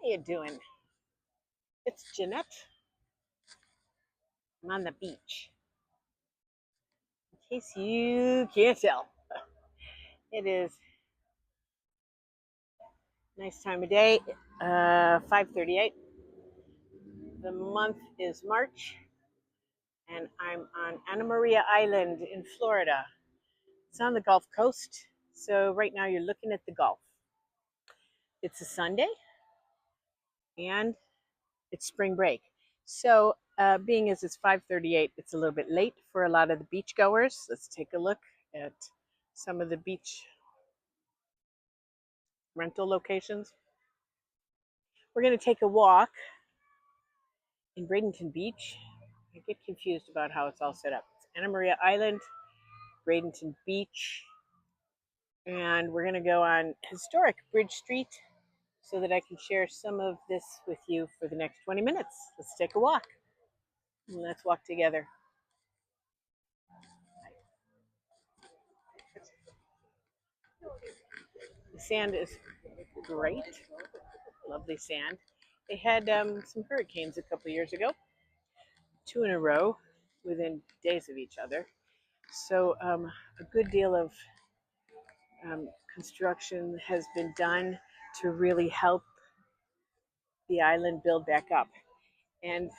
How you doing? It's Jeanette. I'm on the beach. In case you can't tell, it is a nice time of day. 5:38. The month is March, and I'm on Anna Maria Island in Florida. It's on the Gulf Coast, so right now you're looking at the Gulf. It's a Sunday, and it's spring break. So, being as it's 5:38, it's a little bit late for a lot of the beachgoers. Let's take a look at some of the beach rental locations. We're going to take a walk in Bradenton Beach. I get confused about how it's all set up. It's Anna Maria Island, Bradenton Beach, and we're going to go on Historic Bridge Street so that I can share some of this with you for the next 20 minutes. Let's take a walk. Let's walk together. The sand is great. Lovely sand. They had some hurricanes a couple years ago, 2 in a row within days of each other. So a good deal of construction has been done to really help the island build back up. And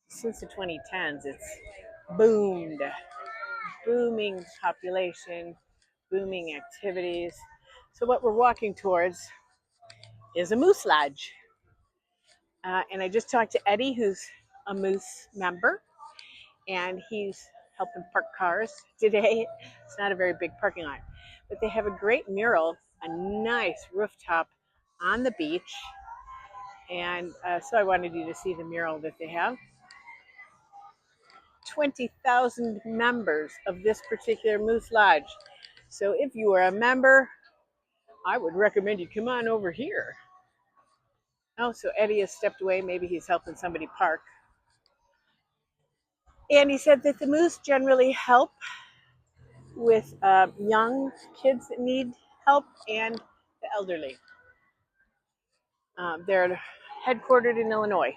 since the 2010s, it's boomed, booming population, booming activities. So what we're walking towards is a moose lodge. And I just talked to Eddie, who's a moose member, and he's helping park cars today. It's not a very big parking lot, but they have a great mural, a nice rooftop on the beach. And so I wanted you to see the mural that they have. 20,000 members of this particular Moose Lodge. So if you are a member, I would recommend you come on over here. Oh, so Eddie has stepped away. Maybe he's helping somebody park. And he said that the moose generally help with young kids that need help and the elderly. They're headquartered in Illinois.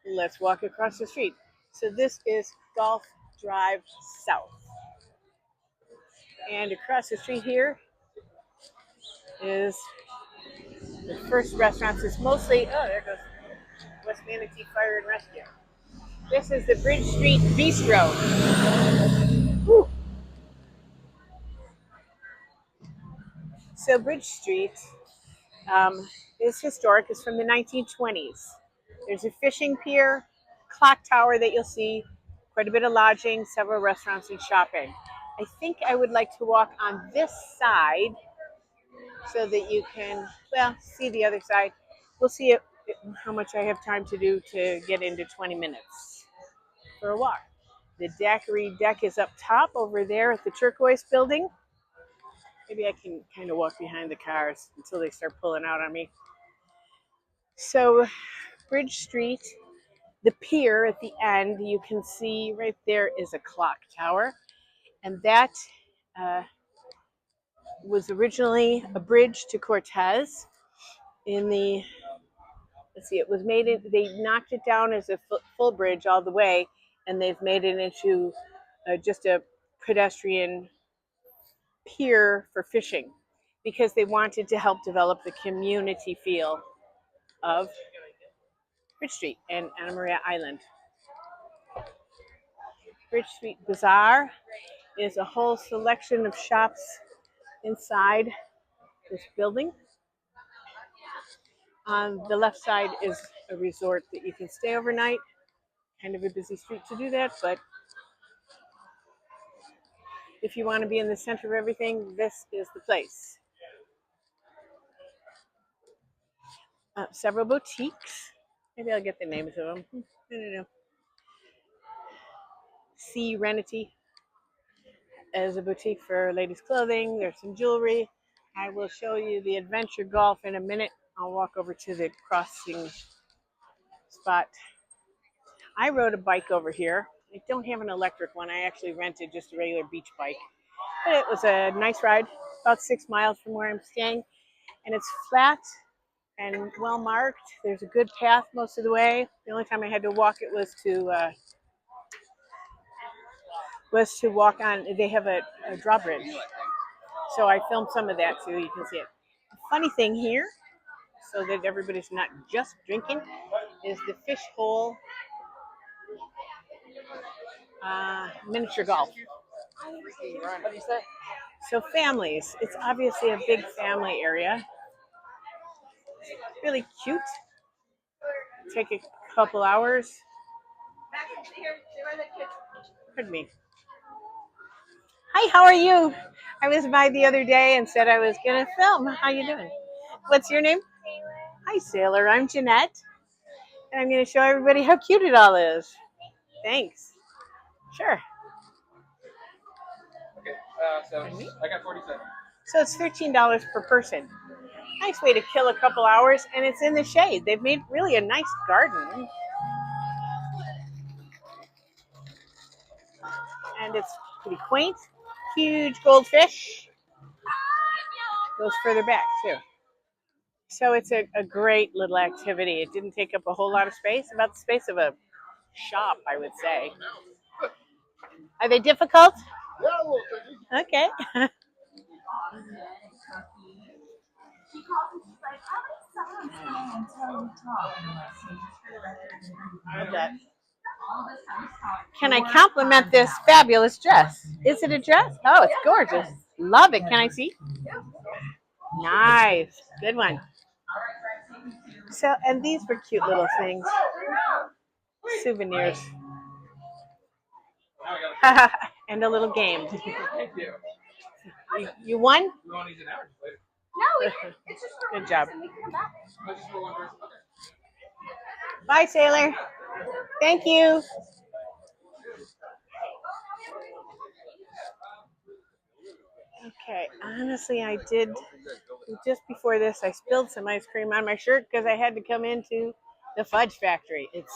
Let's walk across the street. So this is Gulf Drive South. And across the street here is the first restaurants. It's mostly, oh, there goes West Manatee Fire and Rescue. This is the Bridge Street Bistro. Whew. So Bridge Street is historic. It's from the 1920s. There's a fishing pier, clock tower that you'll see, quite a bit of lodging, several restaurants and shopping. I think I would like to walk on this side so that you can, well, see the other side. We'll see how much I have time to do to get into 20 minutes for a walk. The daiquiri deck is up top over there at the turquoise building. Maybe I can kind of walk behind the cars until they start pulling out on me. So Bridge Street, the pier at the end, you can see right there is a clock tower. And that was originally a bridge to Cortez in the, let's see, it was made, they knocked it down as a full bridge all the way, and they've made it into just a pedestrian pier for fishing because they wanted to help develop the community feel of Bridge Street and Anna Maria Island. Bridge Street Bazaar is a whole selection of shops inside this building. On the left side is a resort that you can stay overnight. Kind of a busy street to do that, but if you want to be in the center of everything, this is the place. Several boutiques. Maybe I'll get the names of them. I don't know. Serenity as a boutique for ladies' clothing. There's some jewelry. I will show you the Adventure Golf in a minute. I'll walk over to the crossing spot. I rode a bike over here. I don't have an electric one. I actually rented just a regular beach bike. But it was a nice ride, about 6 miles from where I'm staying. And it's flat and well marked. There's a good path most of the way. The only time I had to walk it was to walk on. They have a drawbridge, so I filmed some of that too. You can see it. The funny thing here, so that everybody's not just drinking, is the fish hole miniature golf. What do you say? So families, it's obviously a big family area. Really cute. Take a couple hours. Pardon me. Hi, how are you? I was by the other day and said I was gonna film. How you doing? What's your name? Hi, Sailor. I'm Jeanette, and I'm gonna show everybody how cute it all is. Thanks. Sure. Okay, so I got 47. So it's $13 per person. Nice way to kill a couple hours, and it's in the shade. They've made really a nice garden, and it's pretty quaint. Huge goldfish. Goes further back too. So it's a great little activity. It didn't take up a whole lot of space, about the space of a shop, I would say. Are they difficult? Okay. Can I compliment this fabulous dress? Is it a dress? Oh, it's gorgeous. Love it. Can I see? Nice. Good one. So, and these were cute little things. Souvenirs. And a little game. Thank you. You won? We want to use an hour later. No, it's just for Good job. and we can come back. I just for one person. Okay. Bye, Sailor. Thank you. Okay, honestly, I did, just before this, I spilled some ice cream on my shirt because I had to come into the fudge factory. It's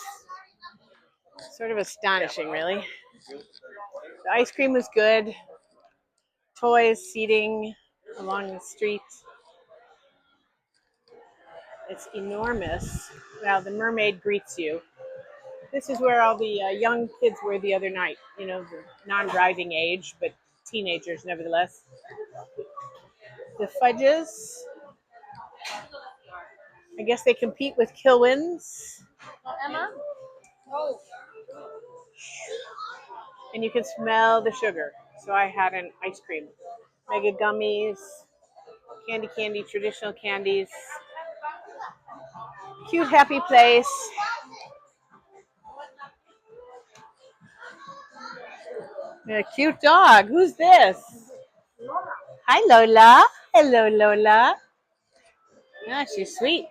sort of astonishing, really. The ice cream was good. Toys, seating along the street. It's enormous. Well, the mermaid greets you. This is where all the young kids were the other night. You know, the non-driving age, but teenagers nevertheless. The fudges. I guess they compete with Kilwins. Emma? Oh. And you can smell the sugar. So I had an ice cream. Mega gummies, candy, traditional candies. Cute, happy place. A cute dog. Who's this? Hi, Lola. Hello, Lola. Yeah, she's sweet.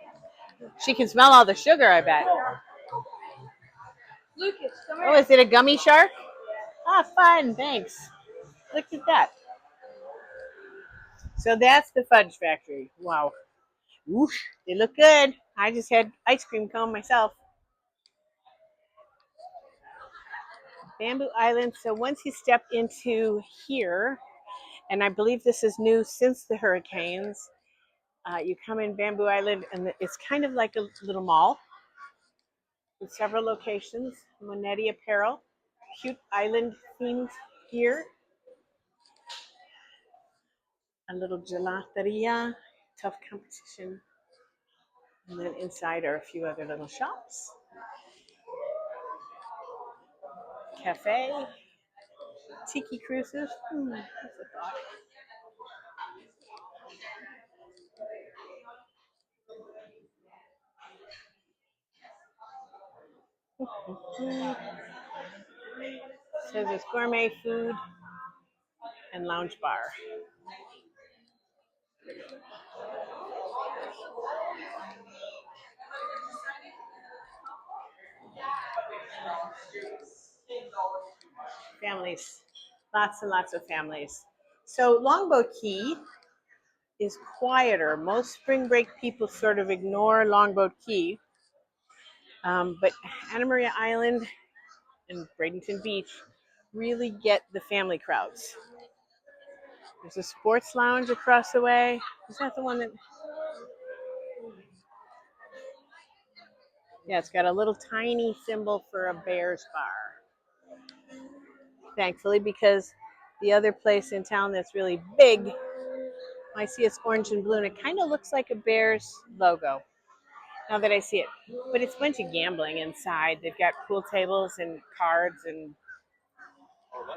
She can smell all the sugar, I bet. Lucas, come Oh, here. is it a gummy shark? Ah, fun. Thanks. Look at that. So that's the fudge factory. Wow. Whoosh. They look good. I just had ice cream cone myself. Bamboo Island. So once you step into here, and I believe this is new since the hurricanes, you come in Bamboo Island, and it's kind of like a little mall with several locations. Monetti Apparel, cute island themed here. A little gelateria, tough competition. And then inside are a few other little shops. Cafe, tiki cruises. That's a thought. Says it's gourmet food and lounge bar. Families, lots and lots of families. So Longboat Key is quieter. Most spring break people sort of ignore Longboat Key, but Anna Maria Island and Bradenton Beach really get the family crowds. There's a sports lounge across the way. Is that the one that? Yeah, it's got a little tiny symbol for a Bears bar. Thankfully, because the other place in town that's really big, I see it's orange and blue, and it kind of looks like a Bears logo now that I see it. But it's a bunch of gambling inside. They've got pool tables and cards, and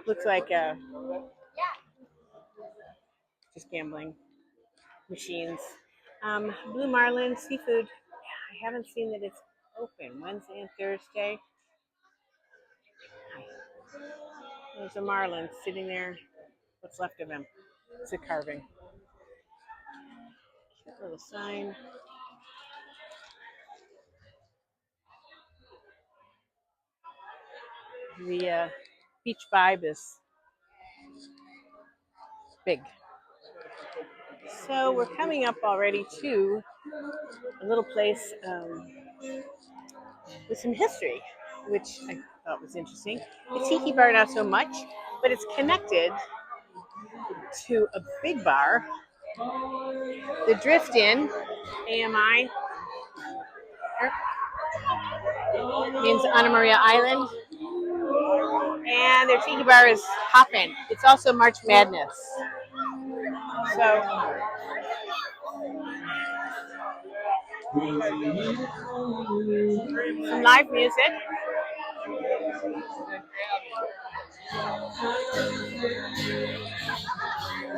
looks like just gambling machines. Blue Marlin Seafood. I haven't seen that it's open Wednesday and Thursday. There's a marlin sitting there. What's left of him? It's a carving. Cute little sign. The beach vibe is big. So we're coming up already to a little place with some history, which I thought was interesting. The tiki bar, not so much, but it's connected to a big bar, the Drift Inn, AMI, means Anna Maria Island, and their tiki bar is hoppin'. It's also March Madness. So some live music.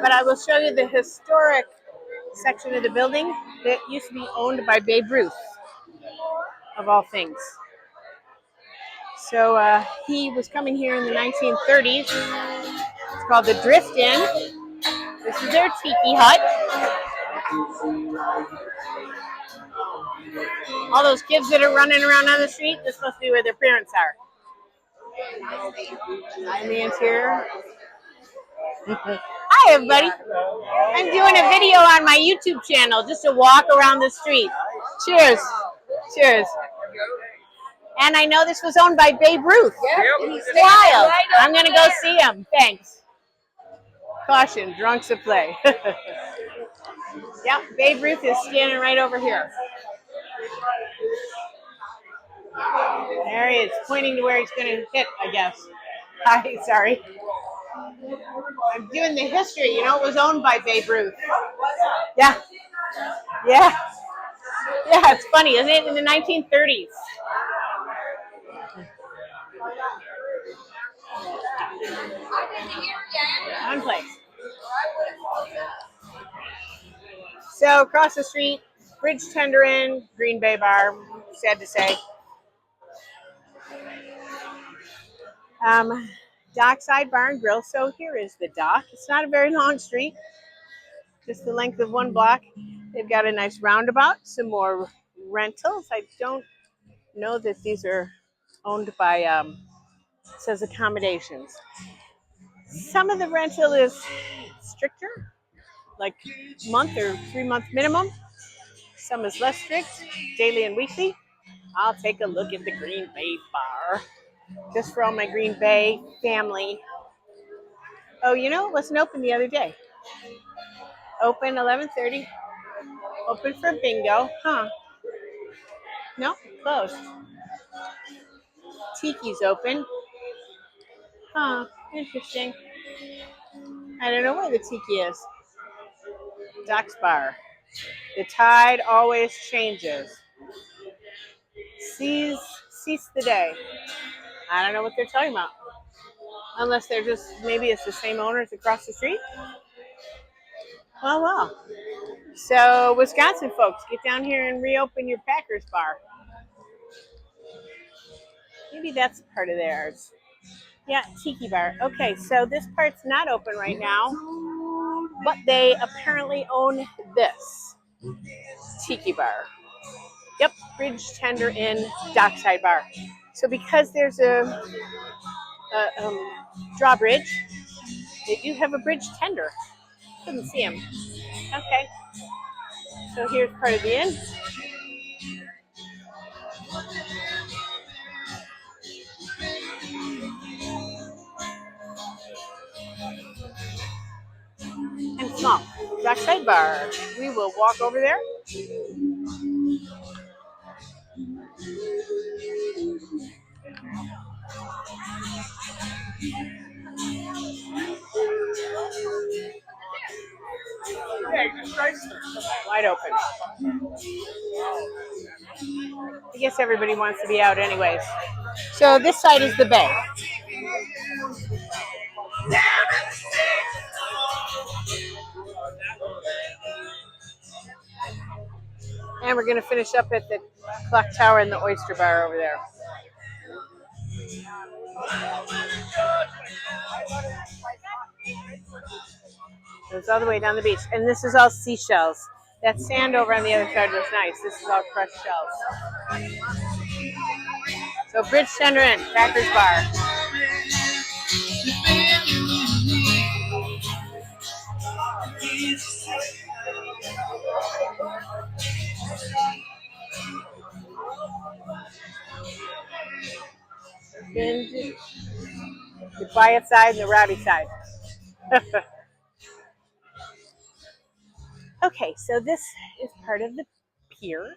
But I will show you the historic section of the building that used to be owned by Babe Ruth, of all things. So he was coming here in the 1930s. It's called the Drift Inn. This is their tiki hut. All those kids that are running around on the street, this must be where their parents are. In the interior. Hi, everybody. I'm doing a video on my YouTube channel, just a walk around the street. Cheers. Cheers. And I know this was owned by Babe Ruth. Yep. Wild. I'm going to go see him. Thanks. Caution, drunks at play. Yep, Babe Ruth is standing right over here. There he is, pointing to where he's going to hit, I guess. Hi, sorry. I'm doing the history. You know, it was owned by Babe Ruth. Yeah. Yeah. Yeah, it's funny, isn't it? In the 1930s. Fun place. So across the street, Bridge Tender Inn, Green Bay Bar. Sad to say. Dockside Bar and Grill. So here is the dock. It's not a very long street, just the length of one block. They've got a nice roundabout, some more rentals. I don't know that these are owned by, it says accommodations. Some of the rental is stricter, like month or 3-month minimum. Some is less strict, daily and weekly. I'll take a look at the Green Bay Bar, just for all my Green Bay family. Oh, you know, it wasn't open the other day. Open 11:30. Open for bingo. Huh. No, closed. Tiki's open. Huh, interesting. I don't know where the Tiki is. Doc's Bar. The tide always changes. Cease the day. I don't know what they're talking about. Unless they're just, maybe it's the same owners across the street. Well. So, Wisconsin folks, get down here and reopen your Packers Bar. Maybe that's part of theirs. Yeah, Tiki Bar. Okay, so this part's not open right now, but they apparently own this Tiki Bar. Yep, Bridge Tender Inn, Dockside Bar. So because there's a drawbridge, they do have a bridge tender. Couldn't see him. Okay. So here's part of the inn. And small. Dockside Bar. We will walk over there. Wide open. I guess everybody wants to be out anyways. So this side is the bay. And we're going to finish up at the clock tower and the oyster bar over there. It's all the way down the beach. And this is all seashells. That sand over on the other side was nice. This is all crushed shells. So Bridge Center Inn, Crackers Bar. Been the quiet side and the rowdy side. Okay, so this is part of the pier.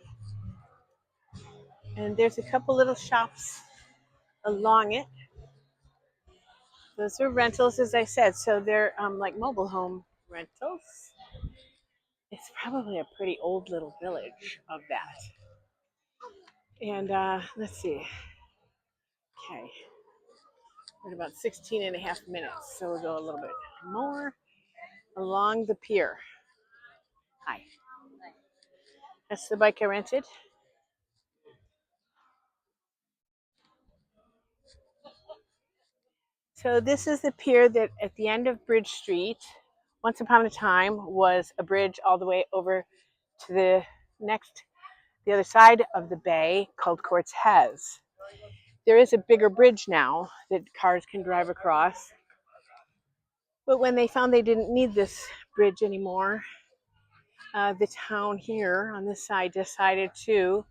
And there's a couple little shops along it. Those are rentals, as I said. So they're like mobile home rentals. It's probably a pretty old little village of that. And let's see. Okay. We're at about 16 and a half minutes. So we'll go a little bit more along the pier. Hi. That's the bike I rented. So this is the pier that at the end of Bridge Street, once upon a time, was a bridge all the way over to the other side of the bay called Cortez. There is a bigger bridge now that cars can drive across. But when they found they didn't need this bridge anymore, the town here on this side decided to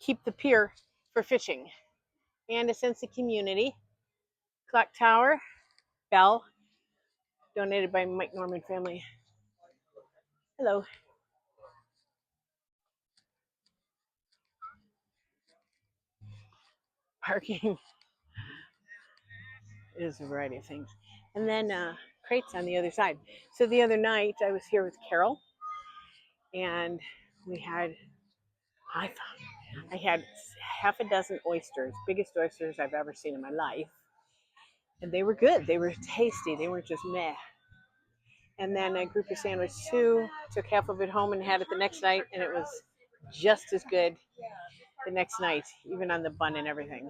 keep the pier for fishing and a sense of community. Clock tower, bell, donated by Mike Norman family. Hello. Parking is a variety of things. And then crates on the other side. So the other night I was here with Carol and we had, I had half a dozen oysters, biggest oysters I've ever seen in my life. And they were good. They were tasty. They weren't just meh. And then a grouper sandwich too. Took half of it home and had it the next night, and it was just as good the next night, even on the bun and everything.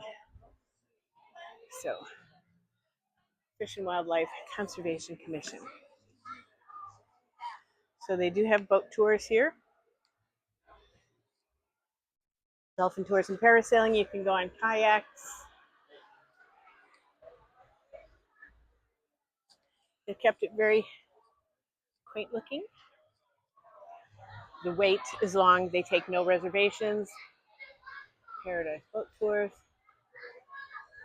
So, Fish and Wildlife Conservation Commission. So they do have boat tours here. Dolphin tours and parasailing. You can go on kayaks. They kept it very quaint looking. The wait is long. They take no reservations. Paradise boat tours.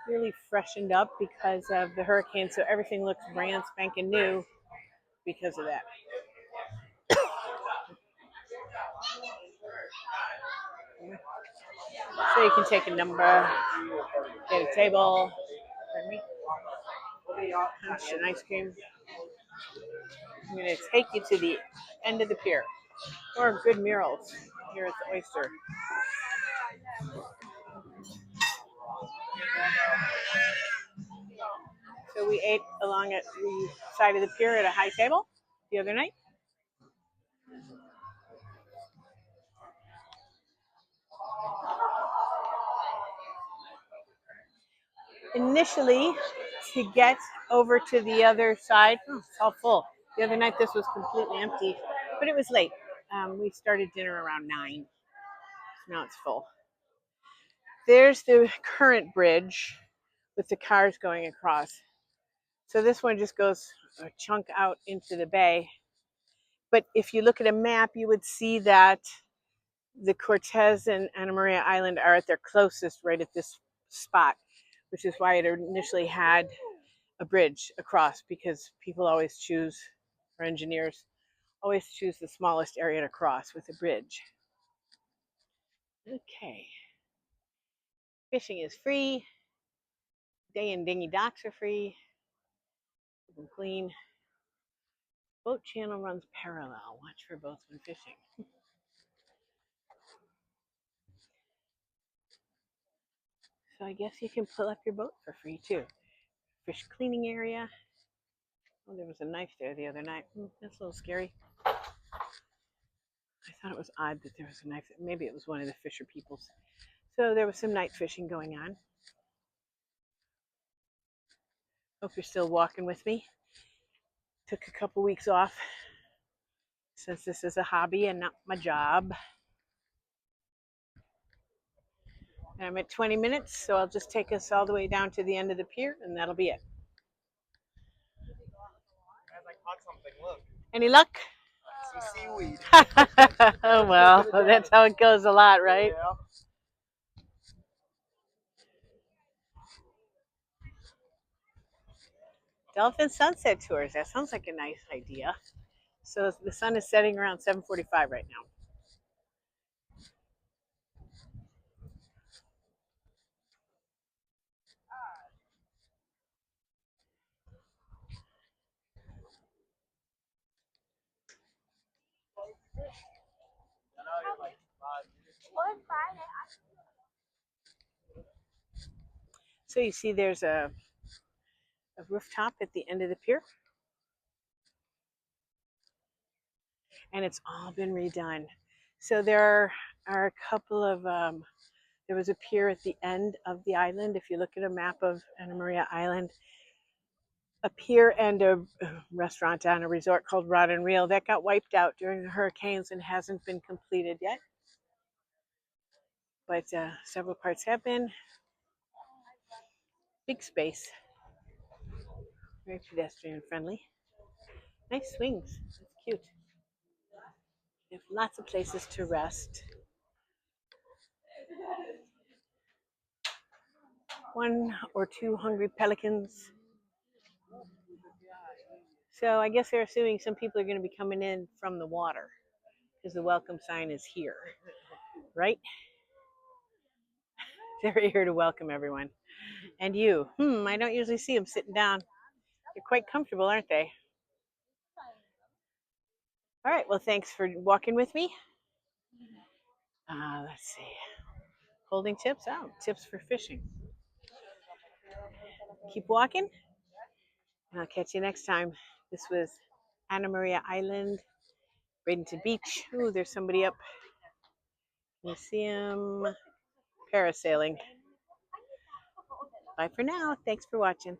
Really freshened up because of the hurricane, so everything looks brand spanking new because of that. So you can take a number, get a table, punch and ice cream. I'm going to take you to the end of the pier. Or good murals here at the Oyster. So we ate along at the side of the pier at a high table the other night. Initially, to get over to the other side, it's all full. The other night this was completely empty, but it was late. We started dinner around 9. So now it's full. There's the current bridge with the cars going across. So this one just goes a chunk out into the bay. But if you look at a map, you would see that the Cortez and Ana Maria Island are at their closest right at this spot, which is why it initially had a bridge across, because people always choose, or engineers always choose the smallest area to cross with a bridge. Okay. Fishing is free. Day and dinghy docks are free. Keep them clean. Boat channel runs parallel. Watch for both when fishing. So I guess you can pull up your boat for free too. Fish cleaning area. Oh, there was a knife there the other night. That's a little scary. I thought it was odd that there was a knife. Maybe it was one of the fisher people's. So there was some night fishing going on. Hope you're still walking with me. Took a couple weeks off since this is a hobby and not my job. And I'm at 20 minutes, so I'll just take us all the way down to the end of the pier, and that'll be it. Guys, I caught something. Look, Any luck? some seaweed. Oh, well, that's how it goes a lot, right? Yeah. Dolphin sunset tours. That sounds like a nice idea. So the sun is setting around 7:45 right now. So you see there's a rooftop at the end of the pier. And it's all been redone. So there are a couple of, there was a pier at the end of the island. If you look at a map of Anna Maria Island, a pier and a restaurant on a resort called Rod and Reel that got wiped out during the hurricanes and hasn't been completed yet. But several parts have been. Big space. Very pedestrian friendly. Nice swings. That's cute. They have lots of places to rest. One or two hungry pelicans. So I guess they're assuming some people are going to be coming in from the water because the welcome sign is here, right? They're here to welcome everyone. And you, I don't usually see them sitting down. They're quite comfortable, aren't they? All right, well, thanks for walking with me. Let's see. Holding tips out, tips for fishing. Keep walking, and I'll catch you next time. This was Anna Maria Island, Bradenton Beach. Ooh, there's somebody up. Can you see him? Parasailing. Bye for now. Thanks for watching.